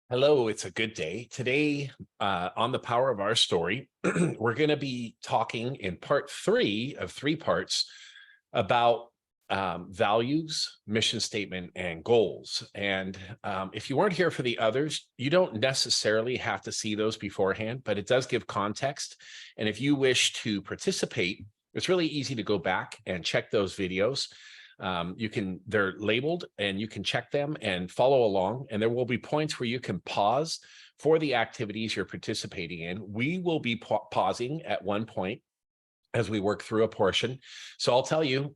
Hello, it's a good day. Today, on the power of our story, we're going to be talking in part three of three parts about values, mission statement, and goals. And if you weren't here for the others, you don't necessarily have to see those beforehand, but it does give context. And if you wish to participate, it's really easy to go back and check those videos. They're labeled and you can check them and follow along. And there will be points where you can pause for the activities you're participating in. We will be pausing at one point as we work through a portion. So I'll tell you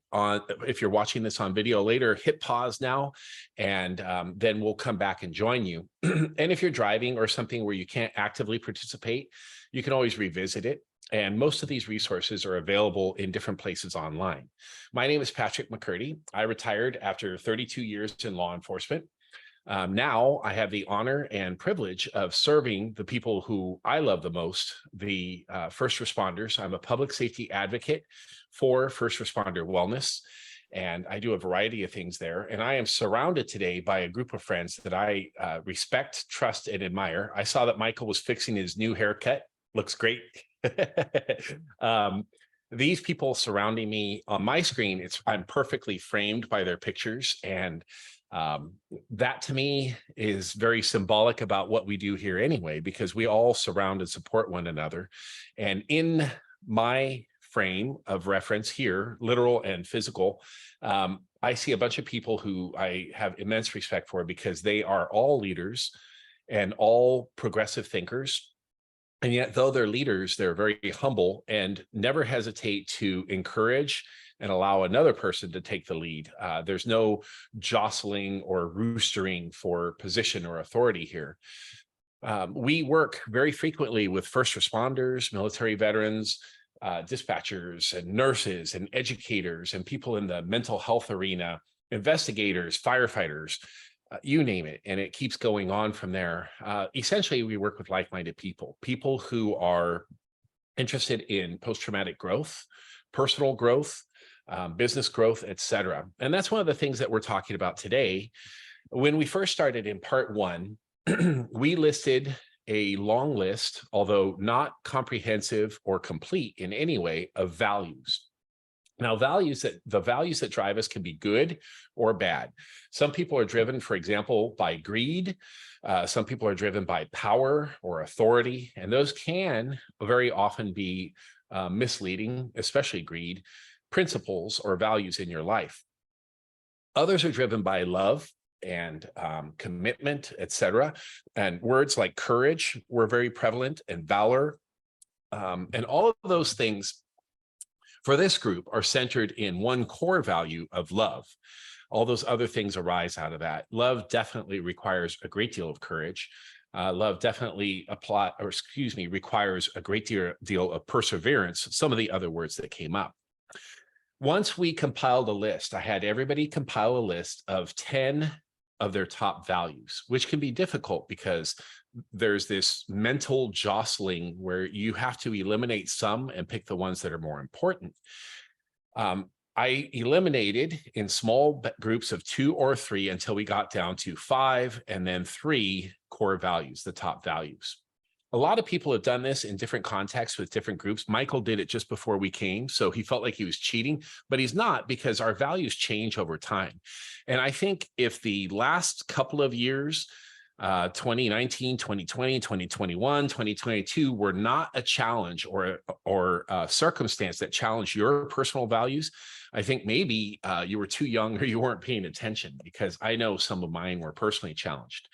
if you're watching this on video later, hit pause now, and then we'll come back and join you. And if you're driving or something where you can't actively participate, you can always revisit it. And most of these resources are available in different places online. My name is Patrick McCurdy. I retired after 32 years in law enforcement. Now I have the honor and privilege of serving the people who I love the most, the first responders. I'm a public safety advocate for first responder wellness, and I do a variety of things there. And I am surrounded today by a group of friends that I respect, trust, and admire. I saw that Michael was fixing his new haircut. Looks great. These people surrounding me on my screen, I'm perfectly framed by their pictures, and that to me is very symbolic about what we do here anyway, because we all surround and support one another. And in my frame of reference here, literal and physical, I see a bunch of people who I have immense respect for, because they are all leaders and all progressive thinkers. And yet, though they're leaders, they're very humble and never hesitate to encourage and allow another person to take the lead. There's no jostling or roostering for position or authority here. We work very frequently with first responders, military veterans, dispatchers, and nurses, and educators, and people in the mental health arena, investigators, firefighters, you name it, and it keeps going on from there. Essentially, we work with like-minded people who are interested in post-traumatic growth, personal growth, business growth, etc. And that's one of the things that we're talking about today. When we first started in part one, we listed a long list, although not comprehensive or complete in any way, of values. Now, the values that drive us can be good or bad. Some people are driven, for example, by greed. Some people are driven by power or authority, and those can very often be misleading, especially greed, principles or values in your life. Others are driven by love and commitment, etc. And words like courage were very prevalent, and valor. And all of those things for this group are centered in one core value of love. All those other things arise out of that. Love definitely requires a great deal of courage. Love definitely requires a great deal of perseverance, some of the other words that came up. Once we compiled a list, I had everybody compile a list of 10 of their top values, which can be difficult because there's this mental jostling where you have to eliminate some and pick the ones that are more important. I eliminated in small groups of 2 or 3 until we got down to 5 and then 3 core values, the top values. A lot of people have done this in different contexts with different groups. Michael did it just before we came, so he felt like he was cheating, but he's not, because our values change over time. And I think if the last couple of years, 2019, 2020, 2021, 2022 were not a challenge or a circumstance that challenged your personal values, I think maybe you were too young or you weren't paying attention, because I know some of mine were personally challenged.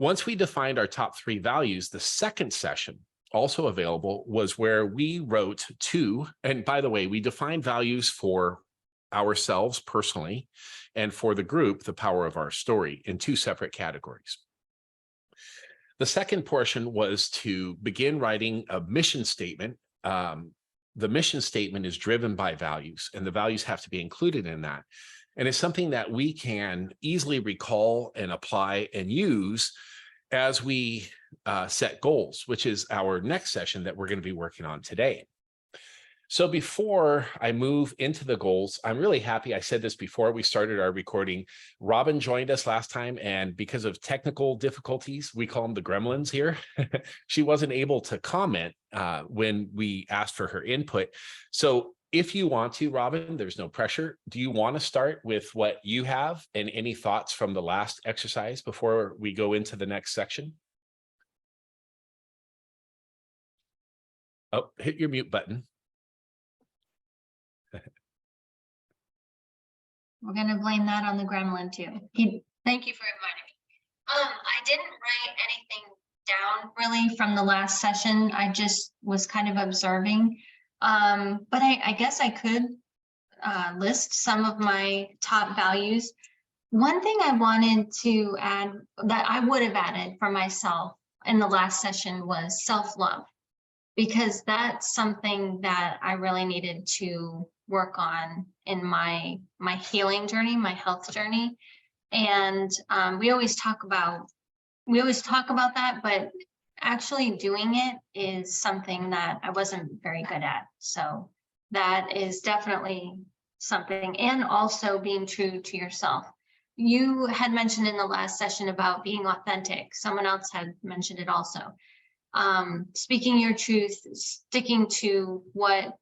Once we defined our top 3 values, the second session, also available, was where we wrote 2. And by the way, we defined values for ourselves personally and for the group, the power of our story, in 2 separate categories. The second portion was to begin writing a mission statement. The mission statement is driven by values, and the values have to be included in that. And it's something that we can easily recall and apply and use as we set goals, which is our next session that we're going to be working on today. So before I move into the goals, I'm really happy. I said this before we started our recording. Robin joined us last time, and because of technical difficulties, we call them the gremlins here, she wasn't able to comment when we asked for her input. So if you want to, Robin, there's no pressure. Do you want to start with what you have and any thoughts from the last exercise before we go into the next section? Oh, hit your mute button. We're going to blame that on the gremlin too. Thank you for reminding me. I didn't write anything down really from the last session. I just was kind of observing. But I guess I could list some of my top values. One thing I wanted to add that I would have added for myself in the last session was self-love, because that's something that I really needed to work on in my healing journey, my health journey. And we always talk about that, but actually doing it is something that I wasn't very good at. So that is definitely something. And also being true to yourself. You had mentioned in the last session about being authentic. Someone else had mentioned it also. Speaking your truth, sticking to what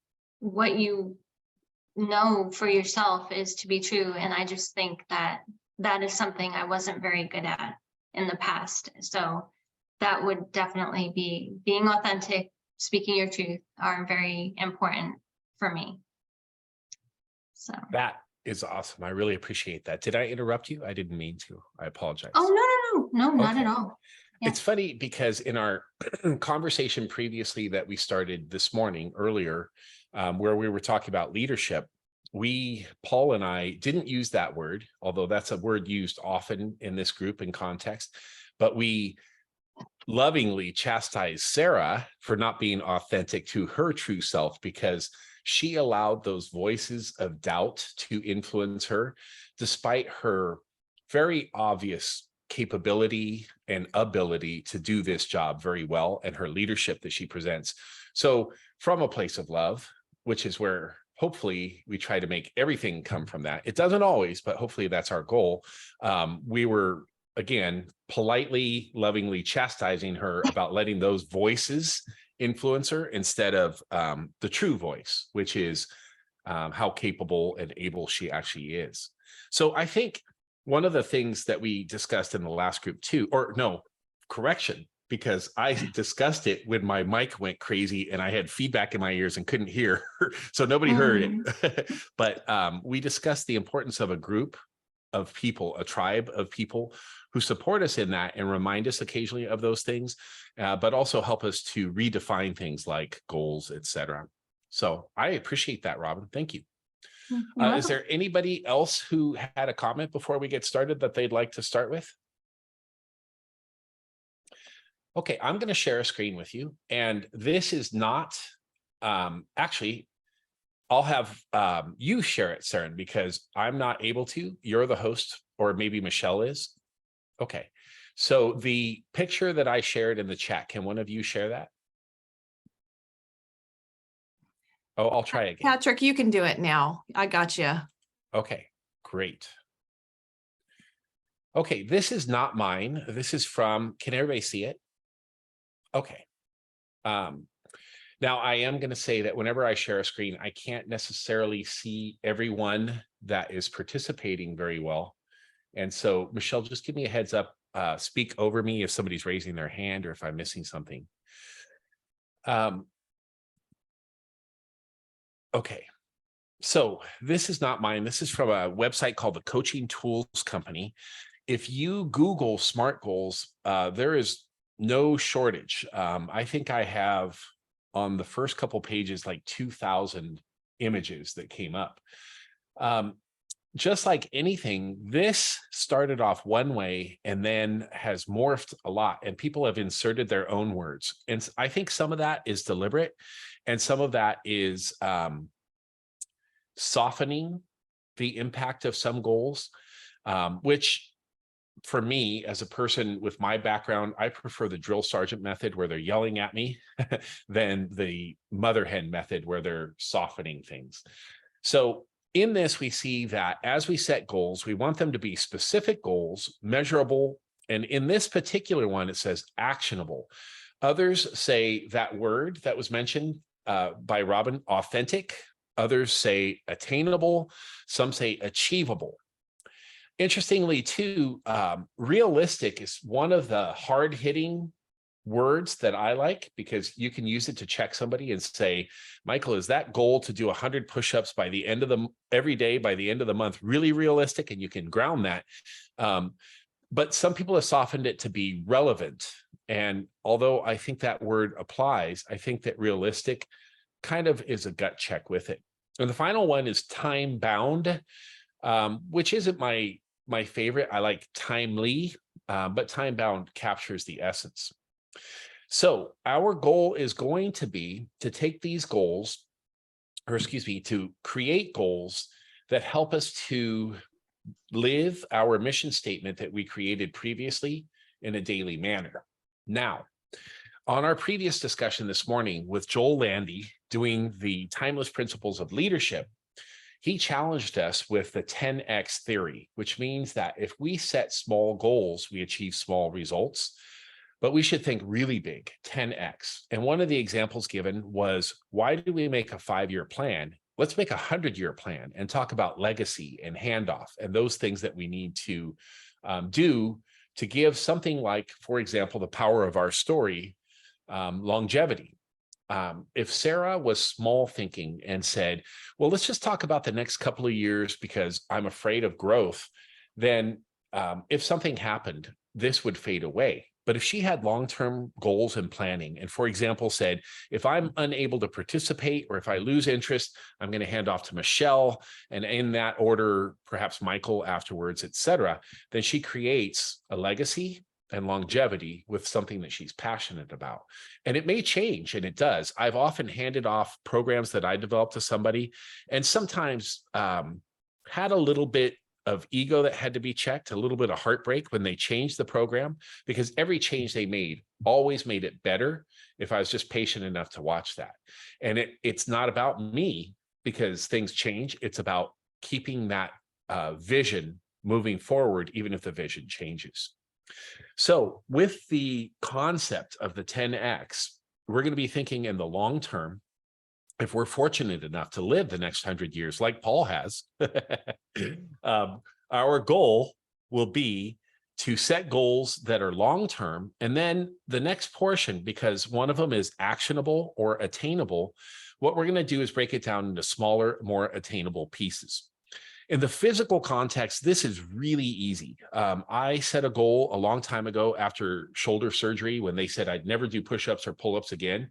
you know for yourself is to be true. And I just think that that is something I wasn't very good at in the past. So that would definitely be being authentic, speaking your truth are very important for me. So That is awesome. I really appreciate that. Did I interrupt you? I didn't mean to. I apologize. Oh, no, not Okay. at all. Yeah. It's funny because in our conversation previously that we started this morning earlier, where we were talking about leadership, Paul and I didn't use that word, although that's a word used often in this group in context, but we lovingly chastised Sarah for not being authentic to her true self because she allowed those voices of doubt to influence her, despite her very obvious capability and ability to do this job very well and her leadership that she presents. So from a place of love, which is where hopefully we try to make everything come from that. It doesn't always, but hopefully that's our goal. We were, again, politely, lovingly chastising her about letting those voices influence her instead of the true voice, which is how capable and able she actually is. So I think one of the things that we discussed in the last group too, or no, correction, because I discussed it when my mic went crazy and I had feedback in my ears and couldn't hear, so nobody heard it. But we discussed the importance of a group of people, a tribe of people who support us in that and remind us occasionally of those things, but also help us to redefine things like goals, etc. So I appreciate that, Robin. Thank you. Is there anybody else who had a comment before we get started that they'd like to start with? Okay, I'm going to share a screen with you, and this is not actually, I'll have you share it, Saren, because I'm not able to. You're the host, or maybe Michelle is. Okay, so the picture that I shared in the chat, can one of you share that? Oh, I'll try again. Patrick, you can do it now. I got you. Okay, great. Okay, this is not mine. This is from, can everybody see it? Okay. Now I am going to say that whenever I share a screen, I can't necessarily see everyone that is participating very well. And so, Michelle, just give me a heads up, speak over me if somebody's raising their hand or if I'm missing something. Okay, so this is not mine. This is from a website called the Coaching Tools Company. If you Google SMART goals, there is no shortage. I think I have on the first couple pages like 2,000 images that came up. Just like anything, this started off one way and then has morphed a lot, and people have inserted their own words. And I think some of that is deliberate and some of that is softening the impact of some goals, which for me, as a person with my background, I prefer the drill sergeant method where they're yelling at me than the mother hen method where they're softening things. So in this, we see that as we set goals, we want them to be specific goals, measurable. And in this particular one, it says actionable. Others say that word that was mentioned by Robin, authentic. Others say attainable. Some say achievable. Interestingly, too, realistic is one of the hard-hitting words that I like, because you can use it to check somebody and say, Michael, is that goal to do 100 push-ups by the end of the every day by the end of the month really realistic? And you can ground that. But some people have softened it to be relevant. And although I think that word applies, I think that realistic kind of is a gut check with it. And the final one is time bound, which isn't my favorite. I like timely, but time bound captures the essence. So our goal is going to be to take these goals, or excuse me, to create goals that help us to live our mission statement that we created previously in a daily manner. Now, on our previous discussion this morning with Joel Landy doing the timeless principles of leadership, he challenged us with the 10X theory, which means that if we set small goals, we achieve small results, but we should think really big, 10X. And one of the examples given was, why do we make a 5-year plan? Let's make a 100-year plan and talk about legacy and handoff and those things that we need to do to give something like, for example, the power of our story, longevity. If Sarah was small thinking and said, well, let's just talk about the next couple of years because I'm afraid of growth, then if something happened, this would fade away. But if she had long-term goals and planning, and for example, said, if I'm unable to participate or if I lose interest, I'm going to hand off to Michelle, and in that order, perhaps Michael afterwards, etc., then she creates a legacy and longevity with something that she's passionate about. And it may change, and it does. I've often handed off programs that I developed to somebody, and sometimes had a little bit of ego that had to be checked, a little bit of heartbreak when they changed the program, because every change they made always made it better if I was just patient enough to watch that. And it's not about me because things change. It's about keeping that vision moving forward, even if the vision changes. So with the concept of the 10X, we're going to be thinking in the long term. If we're fortunate enough to live the next 100 years, like Paul has, our goal will be to set goals that are long-term. And then the next portion, because one of them is actionable or attainable, what we're going to do is break it down into smaller, more attainable pieces. In the physical context, this is really easy. I set a goal a long time ago after shoulder surgery when they said I'd never do push-ups or pull-ups again.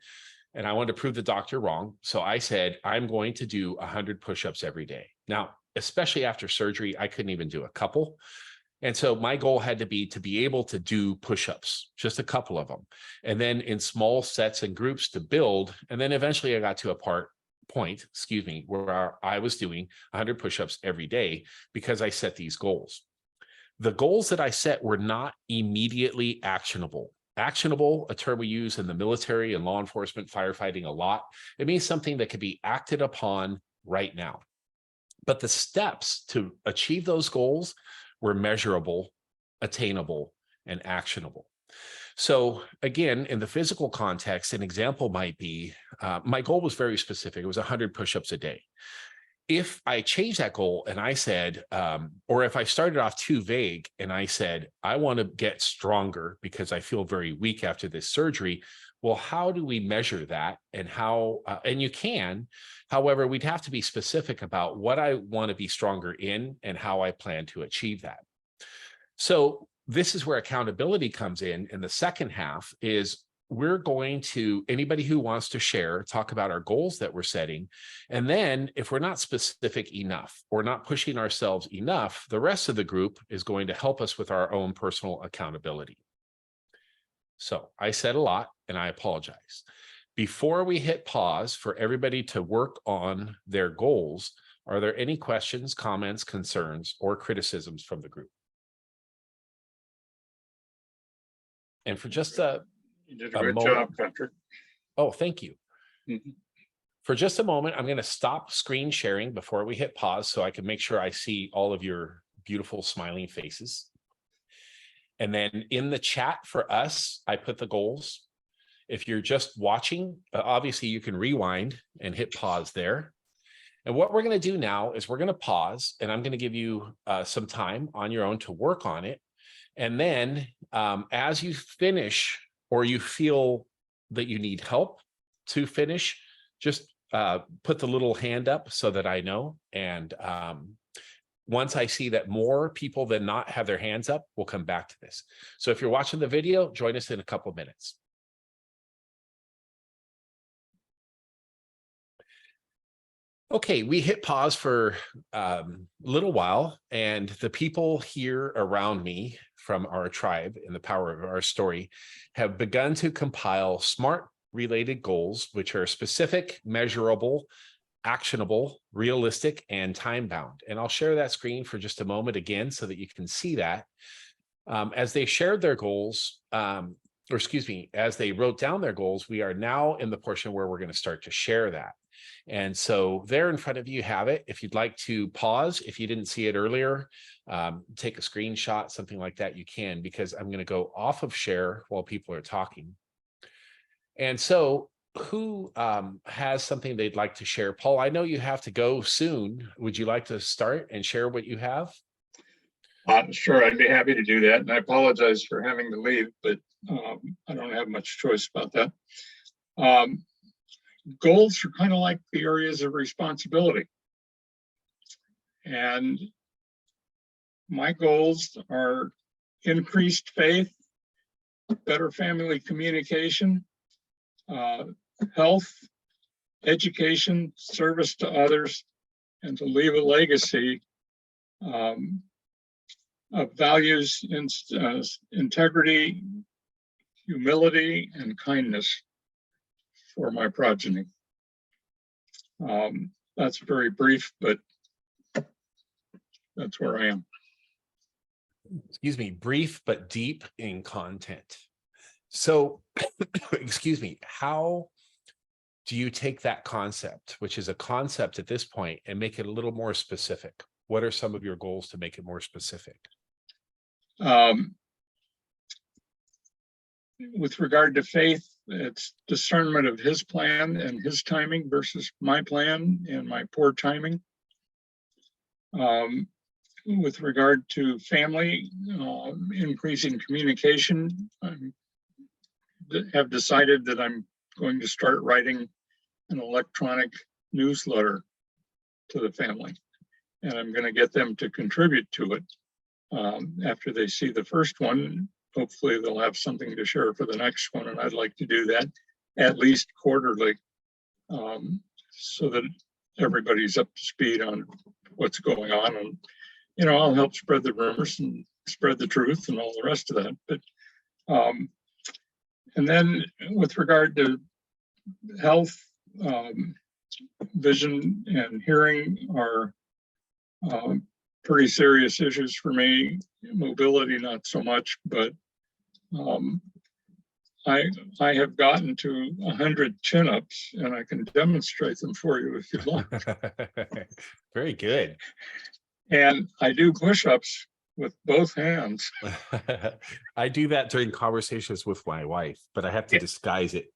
And I wanted to prove the doctor wrong. So I said, I'm going to do 100 push-ups every day. Now, especially after surgery, I couldn't even do a couple. And so my goal had to be able to do push-ups, just a couple of them. And then in small sets and groups to build. And then eventually I got to a point, where I was doing 100 push-ups every day because I set these goals. The goals that I set were not immediately actionable. Actionable, a term we use in the military and law enforcement, firefighting a lot. It means something that can be acted upon right now. But the steps to achieve those goals were measurable, attainable, and actionable. So again, in the physical context, an example might be, my goal was very specific. It was 100 push-ups a day. If I changed that goal and I said, or if I started off too vague and I said, I want to get stronger because I feel very weak after this surgery, well, how do we measure that and how, and you can, however, we'd have to be specific about what I want to be stronger in and how I plan to achieve that. So this is where accountability comes in. And the second half is we're going to, anybody who wants to share, talk about our goals that we're setting. And then if we're not specific enough or not pushing ourselves enough, the rest of the group is going to help us with our own personal accountability. So I said a lot and I apologize. Before we hit pause for everybody to work on their goals, are there any questions, comments, concerns, or criticisms from the group? And for just a You did a a good moment. job, Patrick. Oh, thank you. Mhm. For just a moment, I'm going to stop screen sharing before we hit pause so I can make sure I see all of your beautiful smiling faces. And then in the chat for us, I put the goals. If you're just watching, obviously you can rewind and hit pause there. And what we're going to do now is we're going to pause, and I'm going to give you some time on your own to work on it. And then as you finish, or you feel that you need help to finish, just put the little hand up so that I know. And once I see that more people than not have their hands up, we'll come back to this. So if you're watching the video, join us in a couple of minutes. Okay, we hit pause for a little while, and the people here around me from our tribe in the power of our story have begun to compile SMART related goals, which are specific, measurable, actionable, realistic, and time bound. And I'll share that screen for just a moment again so that you can see that. As they shared their goals, or excuse me, as they wrote down their goals, we are now in the portion where we're going to start to share that. And so there in front of you have it. If you'd like to pause, if you didn't see it earlier, take a screenshot, something like that, you can, because I'm going to go off of share while people are talking. And so who has something they'd like to share? Paul, I know you have to go soon. Would you like to start and share what you have? Sure, I'd be happy to do that. And I apologize for having to leave, but I don't have much choice about that. Goals are kind of like the areas of responsibility. And my goals are increased faith, better family communication, health, education, service to others, and to leave a legacy of values in integrity, humility, and kindness for my progeny. That's very brief, but that's where I am. Excuse me, brief but deep in content. So, excuse me, how do you take that concept, which is a concept at this point, and make it a little more specific? What are some of your goals to make it more specific? With regard to faith, it's discernment of his plan and his timing versus my plan and my poor timing. With regard to family, increasing communication, I have decided that I'm going to start writing an electronic newsletter to the family, and I'm going to get them to contribute to it. After they see the first one, hopefully they'll have something to share for the next one, and I'd like to do that at least quarterly, so that everybody's up to speed on what's going on. And I'll help spread the rumors and spread the truth and all the rest of that. But and then with regard to health, vision and hearing are pretty serious issues for me. Mobility, not so much, but I have gotten to 100 chin-ups, and I can demonstrate them for you if you'd like. Very good. And I do push-ups with both hands. I do that during conversations with my wife, but I have to disguise it.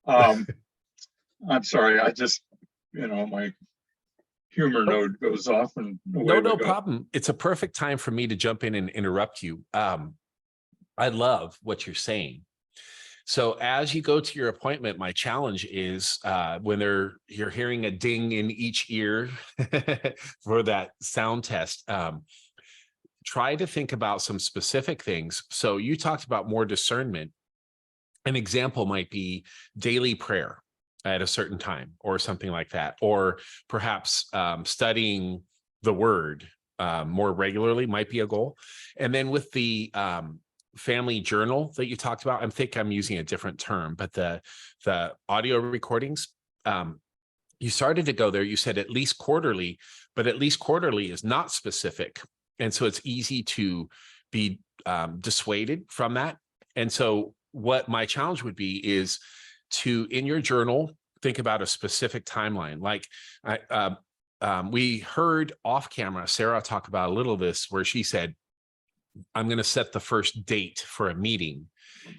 I'm sorry, I just, my humor node goes off and away No we go. problem. It's a perfect time for me to jump in and interrupt you. I love what you're saying. So as you go to your appointment, my challenge is when you're hearing a ding in each ear for that sound test, try to think about some specific things. So you talked about more discernment. An example might be daily prayer at a certain time or something like that, or perhaps studying the word more regularly might be a goal. And then with the family journal that you talked about, I think I'm using a different term, but the audio recordings, you started to go there. You said at least quarterly, but at least quarterly is not specific. And so it's easy to be dissuaded from that. And so what my challenge would be is to, in your journal, think about a specific timeline. Like we heard off camera, Sarah talk about a little of this, where she said, I'm going to set the first date for a meeting.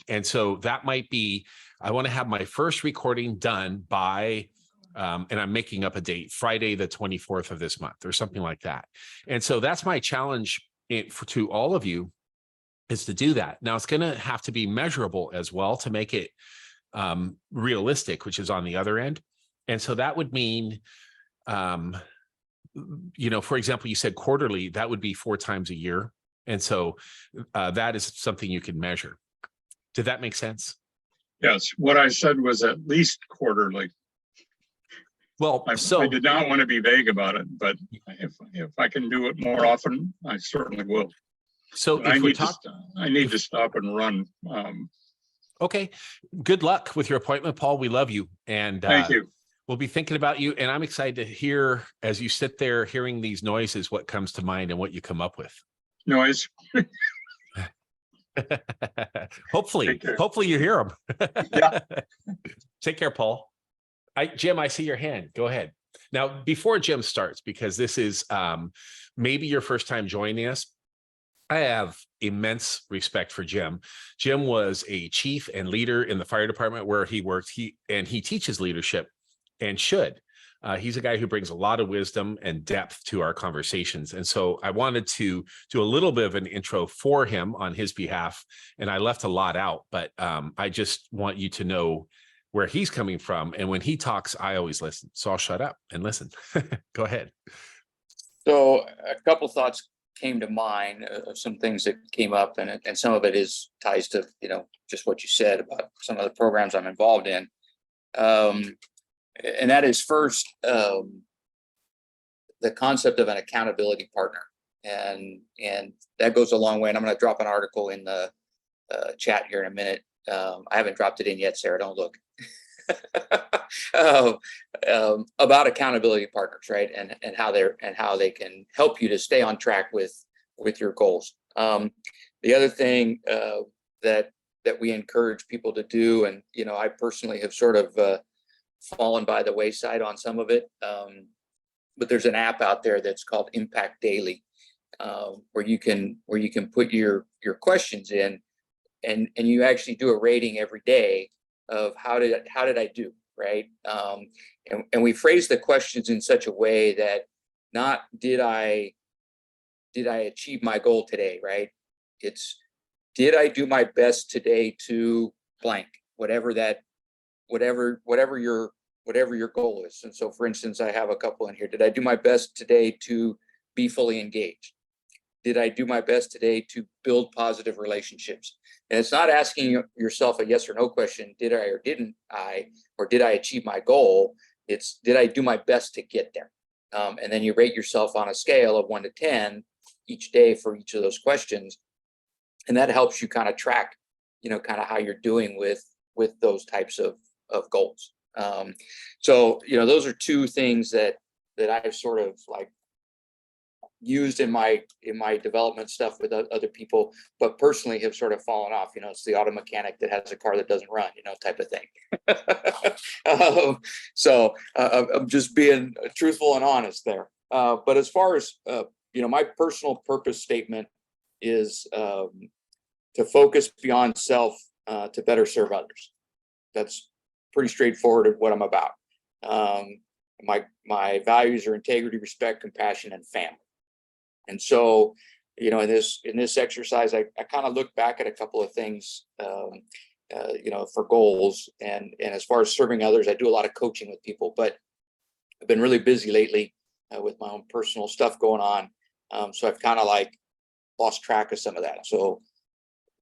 And so that might be, I want to have my first recording done by, and I'm making up a date, Friday, the 24th of this month or something like that. And so that's my challenge to all of you, is to do that. Now it's going to have to be measurable as well to make it realistic, which is on the other end. And so that would mean, you know, for example, you said quarterly, that would be 4 times a year. And so that is something you can measure. Did that make sense? Yes, what I said was at least quarterly. Well, I did not want to be vague about it, but if I can do it more often, I certainly will. So I need to stop and run. Okay, good luck with your appointment, Paul. We love you, and Thank you. We'll be thinking about you. And I'm excited to hear, as you sit there hearing these noises, what comes to mind and what you come up with. Noise. Hopefully you hear them. Yeah. Take care, Paul. Jim, I see your hand. Go ahead. Now, before Jim starts, because this is maybe your first time joining us, I have immense respect for Jim. Jim was a chief and leader in the fire department where he worked. He teaches leadership, and should. He's a guy who brings a lot of wisdom and depth to our conversations. And so I wanted to do a little bit of an intro for him on his behalf, and I left a lot out, but I just want you to know where he's coming from. And when he talks, I always listen. So I'll shut up and listen. Go ahead. So a couple thoughts came to mind of some things that came up, and some of it is ties to, you know, just what you said about some of the programs I'm involved in. And that is first, the concept of an accountability partner. And that goes a long way. And I'm going to drop an article in the chat here in a minute. I haven't dropped it in yet, Sarah, don't look. About accountability partners, right? And how they can help you to stay on track with your goals. The other thing that we encourage people to do, and you know, I personally have sort of fallen by the wayside on some of it, but there's an app out there that's called Impact Daily, where you can put your questions in, and you actually do a rating every day of how did I do, right? And we phrase the questions in such a way that not did I achieve my goal today, right? It's did I do my best today to blank, whatever your goal is. And so, for instance, I have a couple in here. Did I do my best today to be fully engaged? Did I do my best today to build positive relationships? And it's not asking yourself a yes or no question, did I or didn't I, or did I achieve my goal? It's did I do my best to get there? And then you rate yourself on a scale of 1 to 10 each day for each of those questions. And that helps you kind of track, you know, kind of how you're doing with those types of goals. So, you know, those are two things that I've sort of like used in my development stuff with other people, but personally have sort of fallen off. You know, it's the auto mechanic that has a car that doesn't run, you know, type of thing. So I'm just being truthful and honest there. But as far as, you know, my personal purpose statement is to focus beyond self to better serve others. That's pretty straightforward of what I'm about. My values are integrity, respect, compassion, and family. And so, you know, in this exercise, I kind of look back at a couple of things, you know, for goals. And as far as serving others, I do a lot of coaching with people, but I've been really busy lately with my own personal stuff going on. So I've kind of like lost track of some of that. So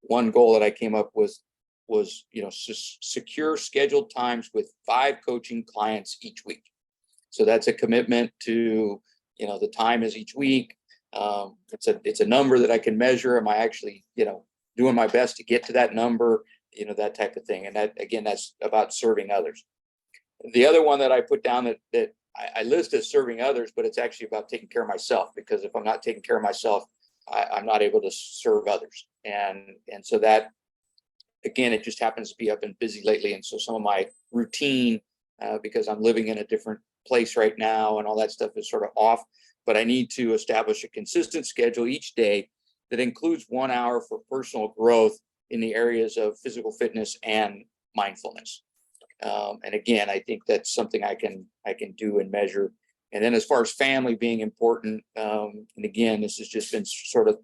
one goal that I came up with was, you know, secure scheduled times with 5 coaching clients each week. So that's a commitment to, you know, the time is each week. It's a number that I can measure. Am I actually, you know, doing my best to get to that number, you know, that type of thing. And that, again, that's about serving others. The other one that I put down that I list as serving others, but it's actually about taking care of myself, because if I'm not taking care of myself, I'm not able to serve others. And so that, again, it just happens to be I've been busy lately. And so some of my routine, because I'm living in a different place right now and all that stuff is sort of off, but I need to establish a consistent schedule each day that includes 1 hour for personal growth in the areas of physical fitness and mindfulness. And again, I think that's something I can do and measure. And then as far as family being important, and again, this has just been sort of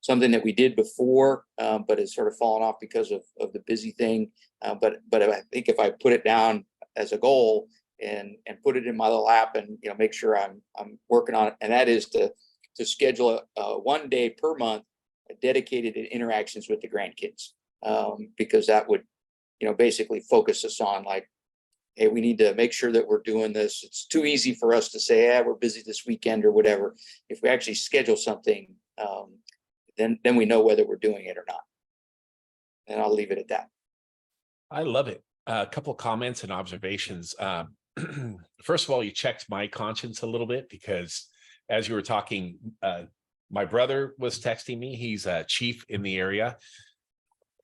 something that we did before, but it's sort of fallen off because of the busy thing. But I think if I put it down as a goal and put it in my little app and, you know, make sure I'm working on it, and that is to schedule a 1 day per month dedicated to interactions with the grandkids, because that would, you know, basically focus us on like, hey, we need to make sure that we're doing this. It's too easy for us to say, we're busy this weekend or whatever. If we actually schedule something, then we know whether we're doing it or not. And I'll leave it at that. I love it. A couple of comments and observations. First of all, you checked my conscience a little bit because as you were talking, my brother was texting me. He's a chief in the area.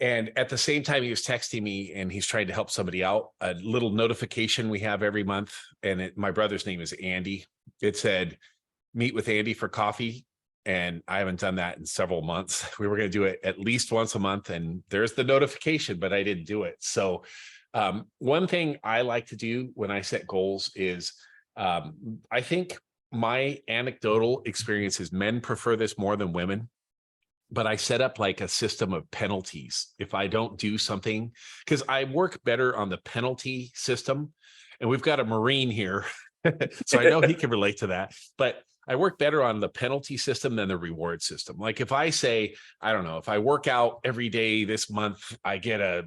And at the same time, he was texting me and he's trying to help somebody out. A little notification we have every month. And my brother's name is Andy. It said, meet with Andy for coffee. And I haven't done that in several months. We were going to do it at least once a month. And there's the notification, but I didn't do it. So one thing I like to do when I set goals is I think my anecdotal experience is men prefer this more than women. But I set up like a system of penalties if I don't do something, because I work better on the penalty system. And we've got a Marine here, so I know he can relate to that. But I work better on the penalty system than the reward system. Like if I say, I don't know, if I work out every day this month, I get a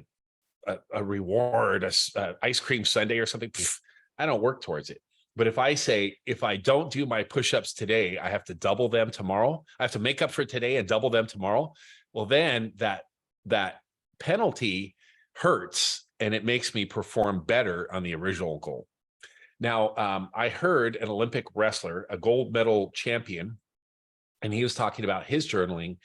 reward, a ice cream sundae or something, I don't work towards it. But if I say, if I don't do my push-ups today, I have to double them tomorrow. I have to make up for today and double them tomorrow. Well, then that penalty hurts and it makes me perform better on the original goal. Now, I heard an Olympic wrestler, a gold medal champion, and he was talking about his journaling.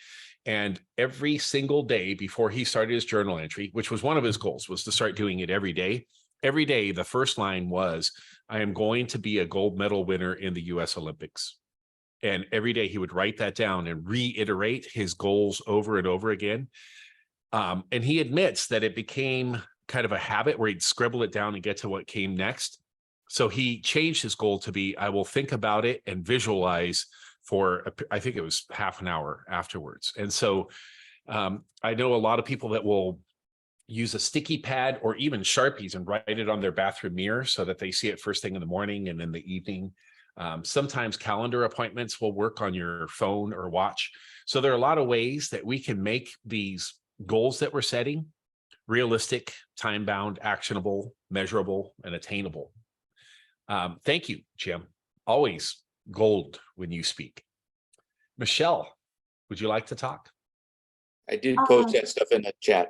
And every single day before he started his journal entry, which was one of his goals, was to start doing it every day. Every day, the first line was, I am going to be a gold medal winner in the US Olympics. And every day he would write that down and reiterate his goals over and over again. And he admits that it became kind of a habit where he'd scribble it down and get to what came next. So he changed his goal to be, I will think about it and visualize for, I think it was half an hour afterwards. And so I know a lot of people that will use a sticky pad or even Sharpies and write it on their bathroom mirror so that they see it first thing in the morning and in the evening. Sometimes calendar appointments will work on your phone or watch. So there are a lot of ways that we can make these goals that we're setting realistic, time-bound, actionable, measurable, and attainable. Thank you, Jim. Always gold when you speak. Michelle, would you like to talk? I did post that stuff in the chat.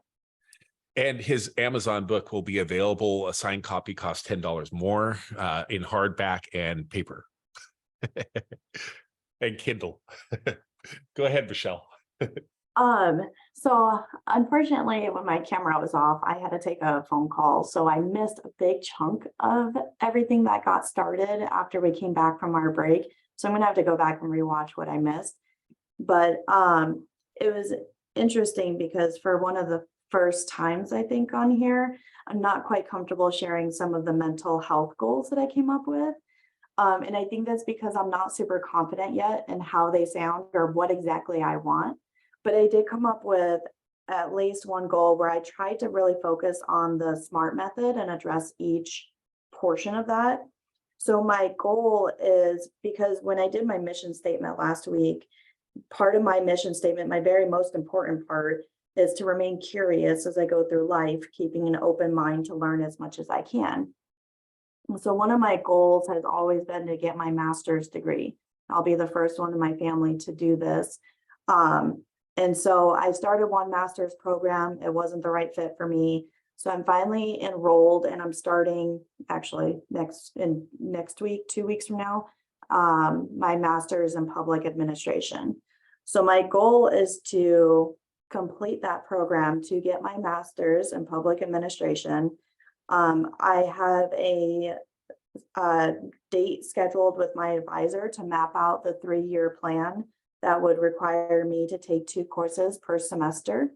And his Amazon book will be available. A signed copy costs $10 more in hardback and paper and Kindle. Go ahead, Michelle. So unfortunately, when my camera was off, I had to take a phone call. So I missed a big chunk of everything that got started after we came back from our break. So I'm gonna have to go back and rewatch what I missed. But it was interesting because for one of the first times, I think, on here, I'm not quite comfortable sharing some of the mental health goals that I came up with. And I think that's because I'm not super confident yet in how they sound or what exactly I want. But I did come up with at least one goal where I tried to really focus on the SMART method and address each portion of that. So my goal is, because when I did my mission statement last week, part of my mission statement, my very most important part, is to remain curious as I go through life, keeping an open mind to learn as much as I can. So one of my goals has always been to get my master's degree. I'll be the first one in my family to do this. And so I started one master's program. It wasn't the right fit for me. So I'm finally enrolled and I'm starting actually next week, 2 weeks from now, my master's in public administration. So my goal is to complete that program to get my master's in public administration. I have a date scheduled with my advisor to map out the 3-year plan that would require me to take 2 courses per semester.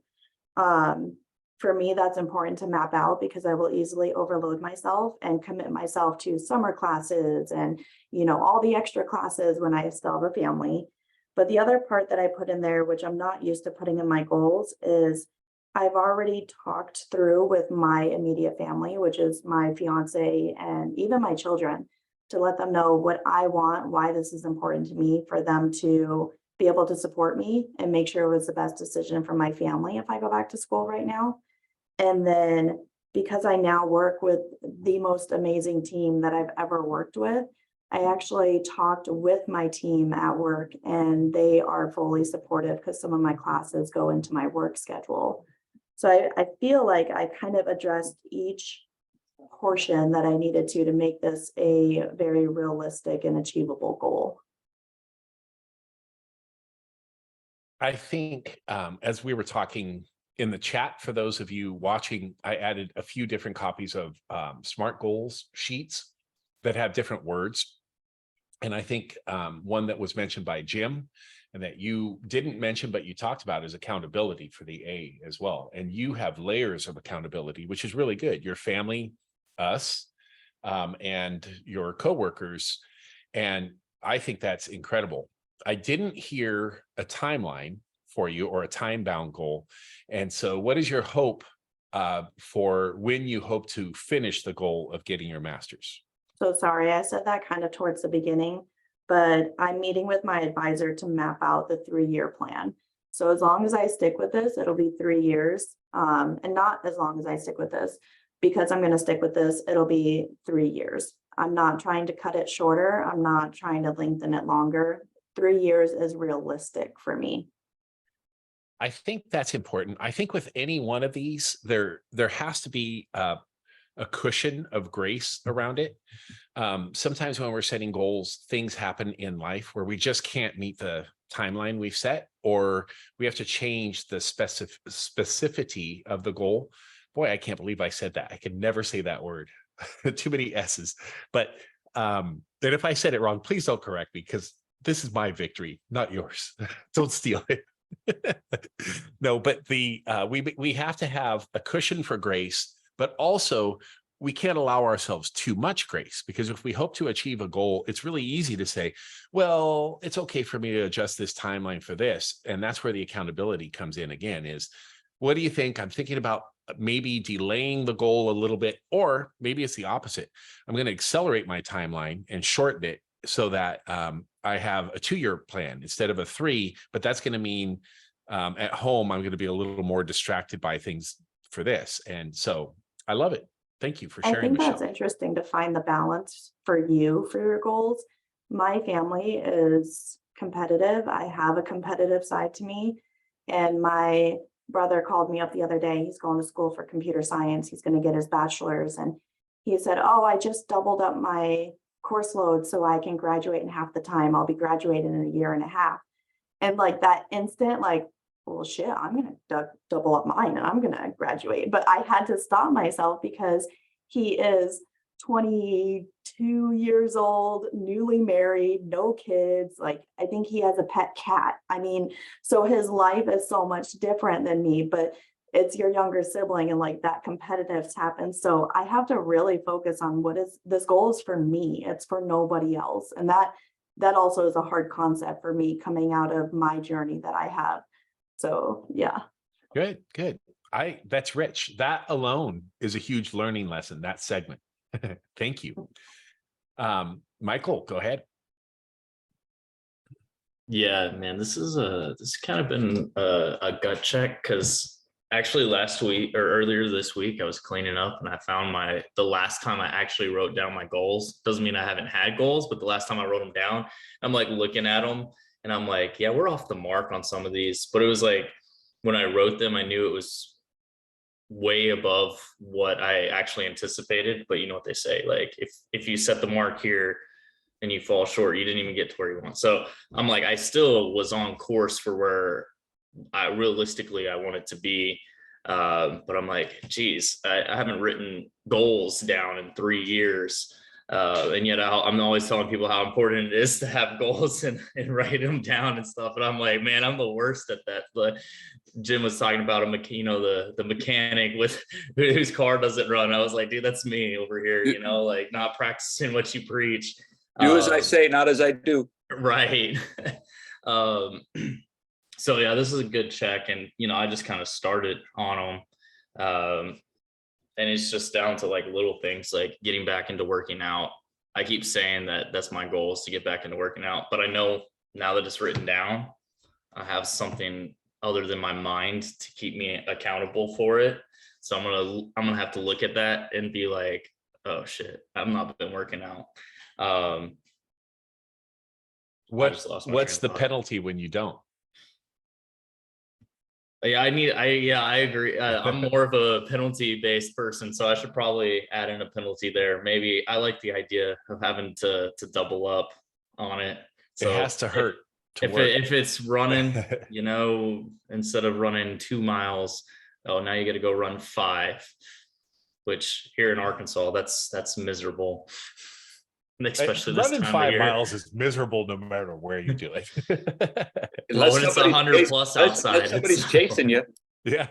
For me, that's important to map out because I will easily overload myself and commit myself to summer classes and, you know, all the extra classes when I still have a family. But the other part that I put in there, which I'm not used to putting in my goals, is I've already talked through with my immediate family, which is my fiance and even my children, to let them know what I want, why this is important to me, for them to be able to support me and make sure it was the best decision for my family if I go back to school right now. And then because I now work with the most amazing team that I've ever worked with, I actually talked with my team at work and they are fully supportive because some of my classes go into my work schedule. So I feel like I kind of addressed each portion that I needed to make this a very realistic and achievable goal. I think as we were talking in the chat, for those of you watching, I added a few different copies of SMART goals sheets that have different words. And I think one that was mentioned by Jim and that you didn't mention, but you talked about, is accountability for the A as well. And you have layers of accountability, which is really good. Your family, us, and your coworkers. And I think that's incredible. I didn't hear a timeline for you or a time-bound goal. And so what is your hope for when you hope to finish the goal of getting your master's? So sorry, I said that kind of towards the beginning, but I'm meeting with my advisor to map out the 3-year plan. So as long as I stick with this, it'll be 3 years. And not as long as I stick with this, because I'm going to stick with this, it'll be 3 years. I'm not trying to cut it shorter. I'm not trying to lengthen it longer. 3 years is realistic for me. I think that's important. I think with any one of these, there has to be a cushion of grace around it. Sometimes when we're setting goals, things happen in life where we just can't meet the timeline we've set, or we have to change the specificity of the goal. Boy, I can't believe I said that. I could never say that word. Too many S's. But and if I said it wrong, please don't correct me, because this is my victory, not yours. Don't steal it. No, but we have to have a cushion for grace, but also we can't allow ourselves too much grace, because if we hope to achieve a goal, it's really easy to say, well, it's okay for me to adjust this timeline for this. And that's where the accountability comes in again, is what do you think? I'm thinking about maybe delaying the goal a little bit, or maybe it's the opposite. I'm going to accelerate my timeline and shorten it so that I have a 2-year plan instead of a 3, but that's going to mean at home, I'm going to be a little more distracted by things for this. And so I love it. Thank you for sharing, I think Michelle. that's interesting to find the balance for you for your goals. My family is competitive. I have a competitive side to me. And my brother called me up the other day. He's going to school for computer science. He's going to get his bachelor's. And he said, oh, I just doubled up my course load so I can graduate in half the time. I'll be graduating in a year and a half. And like that instant, like, well, shit, I'm going to double up mine and I'm going to graduate. But I had to stop myself because he is 22 years old, newly married, no kids. Like, I think he has a pet cat. I mean, so his life is so much different than me, but it's your younger sibling, and like that competitive happens. So I have to really focus on what is this goal is for me. It's for nobody else. And that also is a hard concept for me coming out of my journey that I have. So yeah. Good. That's rich. That alone is a huge learning lesson, that segment. Thank you. Michael, go ahead. Yeah, man, this kind of been a gut check, because actually last week or earlier this week, I was cleaning up and I found the last time I actually wrote down my goals. Doesn't mean I haven't had goals, but the last time I wrote them down, I'm like looking at them and I'm like, yeah, we're off the mark on some of these. But it was like, when I wrote them, I knew it was way above what I actually anticipated. But you know what they say, like if you set the mark here and you fall short. You didn't even get to where you want. So I'm like, I still was on course for where I realistically I want it to be. But I'm like, geez, I haven't written goals down in 3 years. And yet I'm always telling people how important it is to have goals and write them down and stuff. And I'm like, man, I'm the worst at that. But Jim was talking about the mechanic with whose car doesn't run. I was like, dude, that's me over here, like not practicing what you preach. Do as I say, not as I do. Right. So yeah, this is a good check. And, I just kind of started on them. And it's just down to like little things like getting back into working out. I keep saying that that's my goal, is to get back into working out. But I know now that it's written down, I have something other than my mind to keep me accountable for it. So I'm gonna have to look at that and be like, oh shit, I've not been working out. What's the penalty when you don't? Yeah, I agree. I'm more of a penalty based person, so I should probably add in a penalty there. Maybe I like the idea of having to double up on it. So it has to hurt. If it's running, instead of running 2 miles, now you got to go run 5, which here in Arkansas, that's miserable. Especially this running time 5 of year. miles is miserable no matter where you do it. Unless it's 100 plus outside. Somebody's chasing you. Yeah.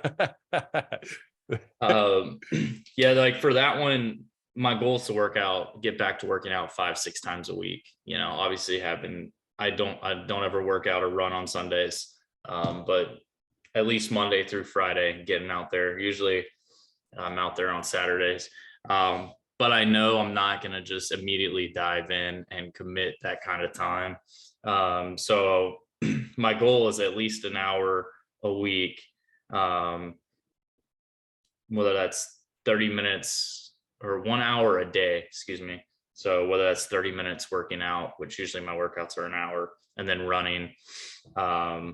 Yeah, like for that one, my goal is to get back to working out 5-6 times a week. Obviously I don't ever work out or run on Sundays, but at least Monday through Friday, getting out there. Usually I'm out there on Saturdays. But I know I'm not going to just immediately dive in and commit that kind of time. So my goal is at least an hour a week, whether that's 30 minutes or 1 hour a day, excuse me. So whether that's 30 minutes working out, which usually my workouts are an hour, and then running, but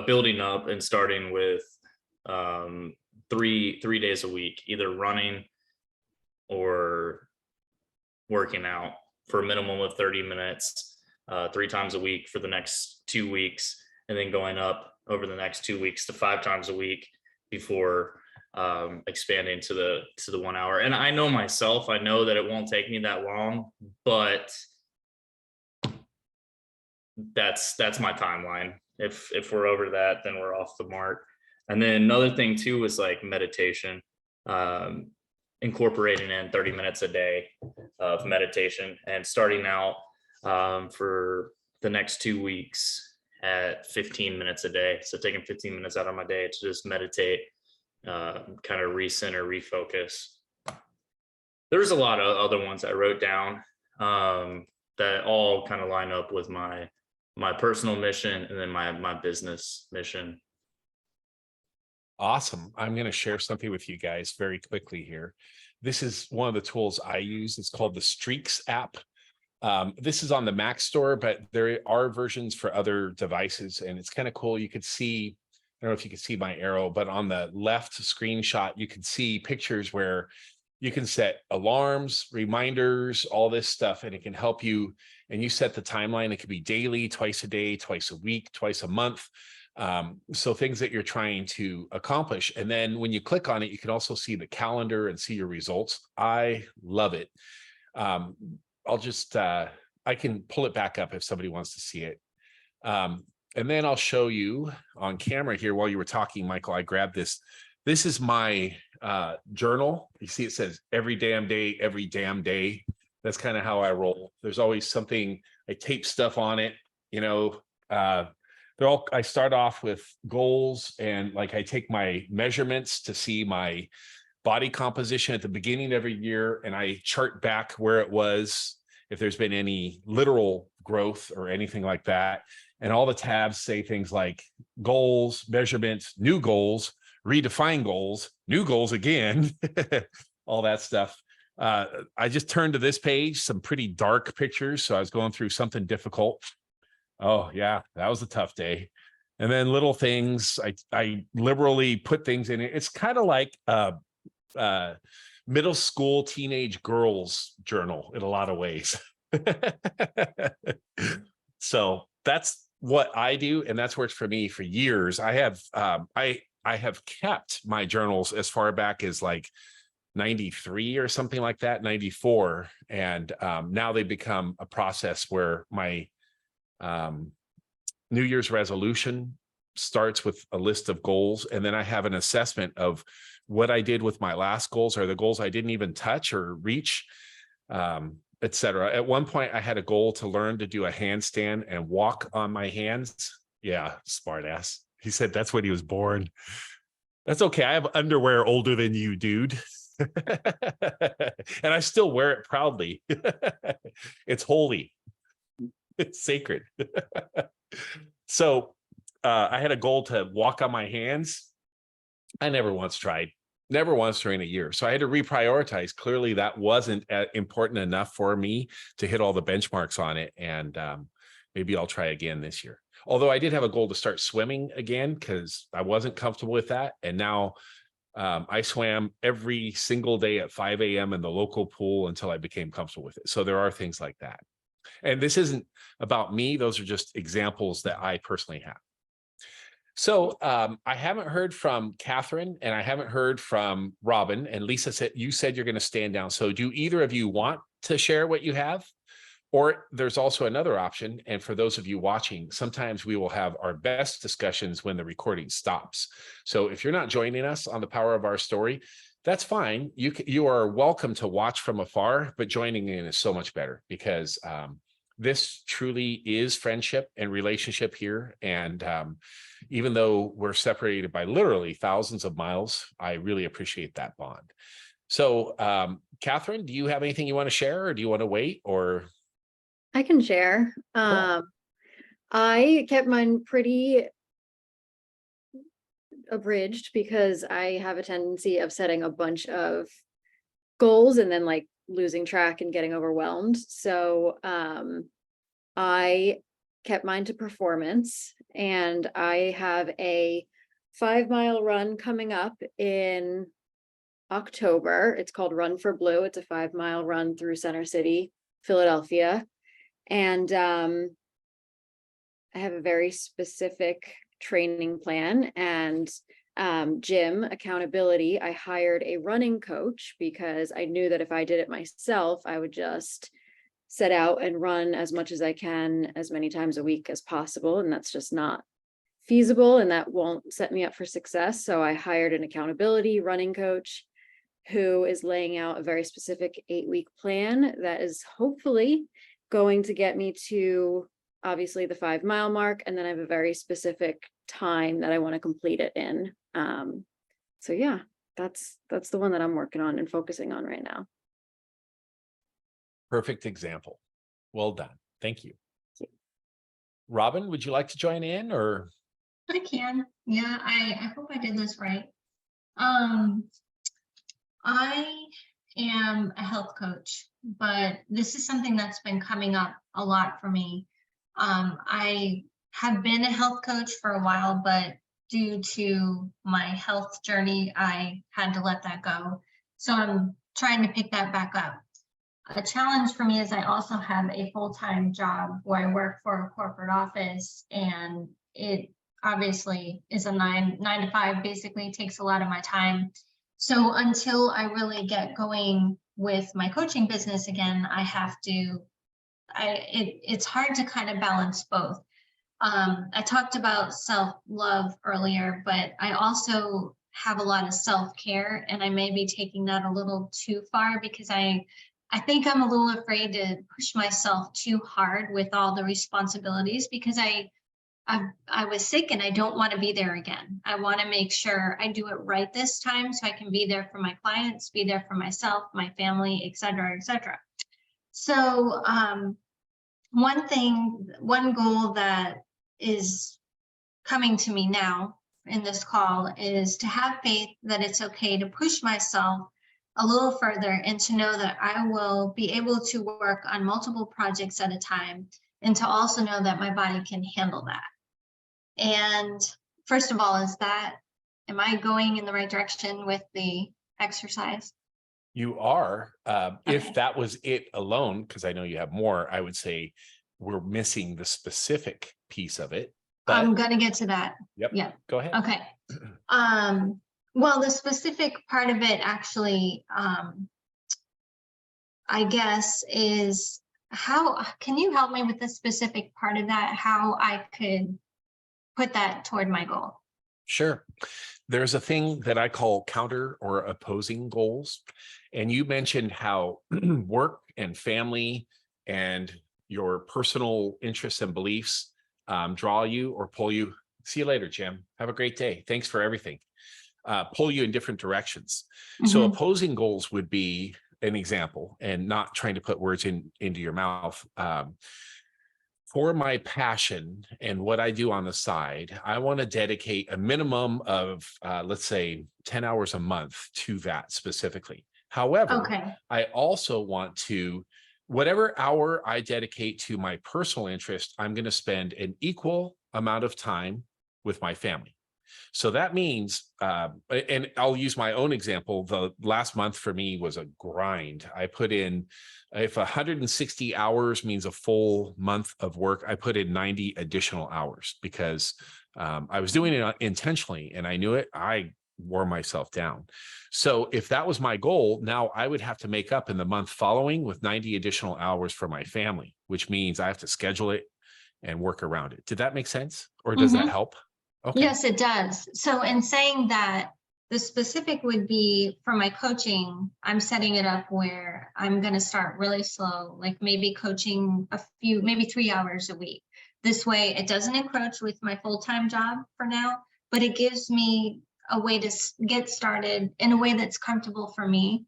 building up and starting with, 3 days a week, either running or working out for a minimum of 30 minutes, 3 times a week for the next 2 weeks, and then going up over the next 2 weeks to 5 times a week before expanding to the 1 hour. And I know myself, I know that it won't take me that long, but that's my timeline. If we're over that, then we're off the mark. And then another thing too is like meditation, incorporating in 30 minutes a day of meditation, and starting out for the next 2 weeks at 15 minutes a day. So taking 15 minutes out of my day to just meditate, kind of recenter, refocus. There's a lot of other ones I wrote down that all kind of line up with my personal mission and then my business mission. Awesome. I'm going to share something with you guys very quickly here. This is one of the tools I use. It's called the Streaks app. This is on the Mac store, but there are versions for other devices, and it's kind of cool. You could see, I don't know if you can see my arrow, but on the left screenshot, you can see pictures where you can set alarms, reminders, all this stuff, and it can help you. And you set the timeline. It could be daily, twice a day, twice a week, twice a month. So things that you're trying to accomplish. And then when you click on it, you can also see the calendar and see your results. I love it. I'll just, I can pull it back up if somebody wants to see it. And then I'll show you on camera here while you were talking, Michael. I grabbed this. This is my journal. You see, it says every damn day, every damn day. That's kind of how I roll. There's always something, I tape stuff on it, I start off with goals, and like I take my measurements to see my body composition at the beginning of every year, and I chart back where it was, if there's been any literal growth or anything like that. And all the tabs say things like goals, measurements, new goals, redefine goals, new goals again, all that stuff. I just turned to this page, some pretty dark pictures. So I was going through something difficult. Oh yeah, that was a tough day. And then little things, I liberally put things in it. It's kind of like middle school teenage girls journal in a lot of ways. So that's what I do, and that's worked for me for years. I have kept my journals as far back as like 93 or something like that, 94. And now they become a process where my New Year's resolution starts with a list of goals. And then I have an assessment of what I did with my last goals, or the goals I didn't even touch or reach, etc. At one point, I had a goal to learn to do a handstand and walk on my hands. Yeah, smart ass. He said that's when he was born. That's okay. I have underwear older than you, dude. And I still wear it proudly. It's holy. It's sacred. So I had a goal to walk on my hands. I never once tried. Never once during a year. So I had to reprioritize. Clearly, that wasn't important enough for me to hit all the benchmarks on it. And maybe I'll try again this year. Although I did have a goal to start swimming again because I wasn't comfortable with that. And now I swam every single day at 5 a.m. in the local pool until I became comfortable with it. So there are things like that. And this isn't about me. Those are just examples that I personally have. So I haven't heard from Catherine and I haven't heard from Robin, and Lisa said, you said you're going to stand down. So do either of you want to share what you have? Or there's also another option. And for those of you watching, sometimes we will have our best discussions when the recording stops. So if you're not joining us on the Power of Our Story, that's fine. You are welcome to watch from afar, but joining in is so much better because this truly is friendship and relationship here. And even though we're separated by literally thousands of miles, I really appreciate that bond. So Catherine, do you have anything you want to share, or do you want to wait? Or I can share. Cool. I kept mine pretty abridged because I have a tendency of setting a bunch of goals and then like losing track and getting overwhelmed. So I kept mine to performance, and I have a 5-mile run coming up in October. It's called Run for Blue. It's a 5-mile run through Center City, Philadelphia. And I have a very specific training plan, and gym accountability. I hired a running coach because I knew that if I did it myself, I would just set out and run as much as I can, as many times a week as possible. And that's just not feasible, and that won't set me up for success. So I hired an accountability running coach who is laying out a very specific 8-week plan that is hopefully going to get me to obviously the 5-mile mark. And then I have a very specific time that I want to complete it in. So yeah, that's the one that I'm working on and focusing on right now. perfect example. Well done. Thank you. Thank you. Robin, would you like to join in, or? I can. Yeah, I hope I did this right. I am a health coach, but this is something that's been coming up a lot for me. I have been a health coach for a while, but due to my health journey, I had to let that go. So I'm trying to pick that back up. A challenge for me is I also have a full-time job where I work for a corporate office, and it obviously is a 9 to 5, basically takes a lot of my time. So until I really get going with my coaching business again, I have to, it's hard to kind of balance both. I talked about self-love earlier, but I also have a lot of self-care, and I may be taking that a little too far because I think I'm a little afraid to push myself too hard with all the responsibilities, because I was sick and I don't want to be there again. I want to make sure I do it right this time so I can be there for my clients, be there for myself, my family, et cetera, et cetera. So one goal that is coming to me now in this call is to have faith that it's okay to push myself a little further, and to know that I will be able to work on multiple projects at a time, and to also know that my body can handle that. And first of all, am I going in the right direction with the exercise? You are, if Okay. that was it alone, because I know you have more, I would say we're missing the specific piece of it. I'm But gonna get to that. yep, Yeah. go ahead. Okay. Well, the specific part of it actually, I guess is how, can you help me with the specific part of that? How I could put that toward my goal? Sure. There's a thing that I call counter or opposing goals. And you mentioned how work and family and your personal interests and beliefs draw you or pull you. See you later, Jim. Have a great day. Thanks for everything. Pull you in different directions. So Mhm. opposing goals would be an example, and not trying to put words into your mouth. For my passion and what I do on the side, I want to dedicate a minimum of, let's say, 10 hours a month to that specifically. However, Okay. I also want to, whatever hour I dedicate to my personal interest, I'm going to spend an equal amount of time with my family. So that means, and I'll use my own example. The last month for me was a grind. I put in, if 160 hours means a full month of work, I put in 90 additional hours because I was doing it intentionally and I knew it. I wore myself down. So if that was my goal, now I would have to make up in the month following with 90 additional hours for my family, which means I have to schedule it and work around it. Did that make sense? Or does that help? Okay. Yes, it does. So in saying that, the specific would be for my coaching, I'm setting it up where I'm going to start really slow, like maybe coaching maybe 3 hours a week. This way it doesn't encroach with my full-time job for now, but it gives me a way to get started in a way that's comfortable for me.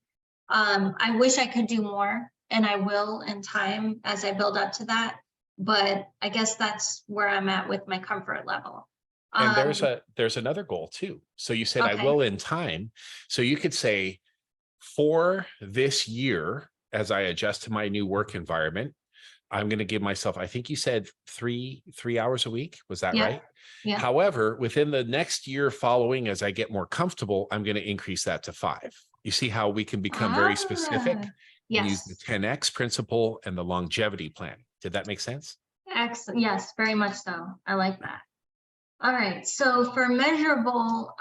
I wish I could do more, and I will in time as I build up to that. But I guess that's where I'm at with my comfort level. And there's another goal too. So you said I Okay. will in time. So you could say for this year, as I adjust to my new work environment, I'm going to give myself, I think you said three hours a week. Was that Yeah. right? Yeah. However, within the next year following, as I get more comfortable, I'm going to increase that to 5. You see how we can become very specific and use the Yes. 10X principle and the longevity plan. Did that make sense? Excellent. Yes, very much so. I like that. All right. So for measurable,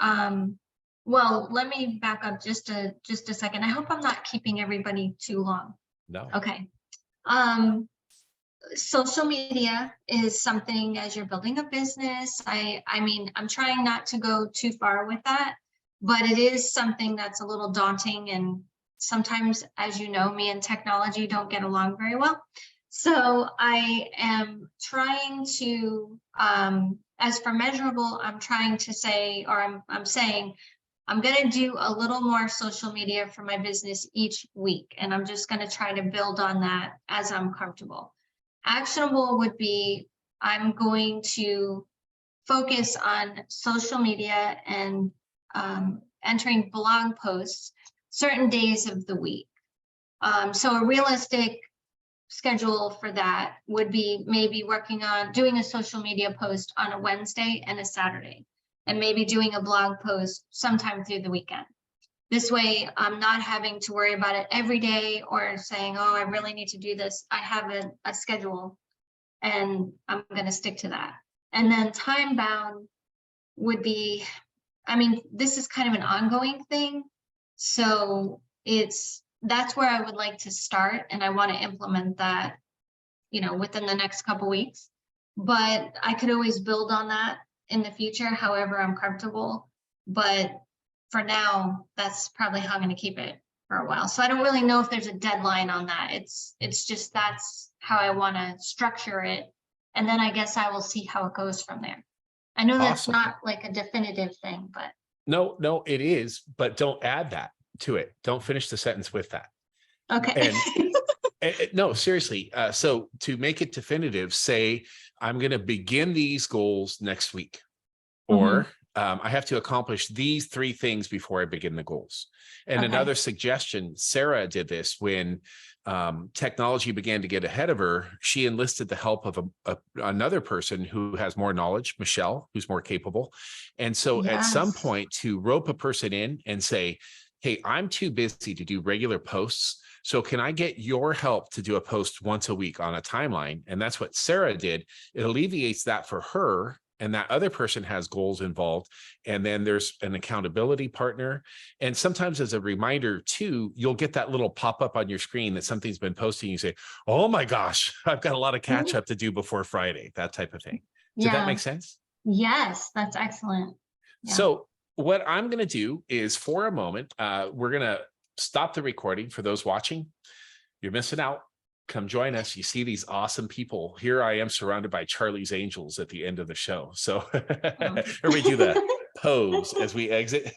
well, let me back up just a second. I hope I'm not keeping everybody too long. No. Okay. Social media is something as you're building a business. I mean, I'm trying not to go too far with that, but it is something that's a little daunting. And sometimes, as you know, me and technology don't get along very well. So I am trying to, as for measurable, I'm trying to say, or I'm saying, I'm going to do a little more social media for my business each week. And I'm just going to try to build on that as I'm comfortable. Actionable would be, I'm going to focus on social media and entering blog posts certain days of the week. So a realistic schedule for that would be maybe working on doing a social media post on a Wednesday and a Saturday, and maybe doing a blog post sometime through the weekend. This way, I'm not having to worry about it every day or saying, oh, I really need to do this. I have a schedule and I'm going to stick to that. And then time bound would be, I mean, this is kind of an ongoing thing. So that's where I would like to start. And I want to implement that, within the next couple weeks. But I could always build on that in the future, however I'm comfortable. But for now, that's probably how I'm going to keep it for a while. So I don't really know if there's a deadline on that. It's just that's how I want to structure it. And then I guess I will see how it goes from there. I know that's Awesome. not like a definitive thing, but. No, it is, but don't add that to it. Don't finish the sentence with that. Okay. No, seriously. So to make it definitive, say, I'm going to begin these goals next week, or I have to accomplish these 3 things before I begin the goals. And another suggestion, Sarah did this when technology began to get ahead of her. She enlisted the help of another person who has more knowledge, Michelle, who's more capable. And so at some point to rope a person in and say, hey, I'm too busy to do regular posts. So can I get your help to do a post once a week on a timeline? And that's what Sarah did. It alleviates that for her. And that other person has goals involved. And then there's an accountability partner. And sometimes as a reminder too, you'll get that little pop-up on your screen that something's been posting. You say, oh my gosh, I've got a lot of catch up to do before Friday, that type of thing. Did that Yeah. make sense? Yes, that's excellent. Yeah. So what I'm going to do is for a moment, we're going to stop the recording. For those watching, you're missing out. Come join us. You see these awesome people. Here I am surrounded by Charlie's Angels at the end of the show. So everybody do the pose as we exit.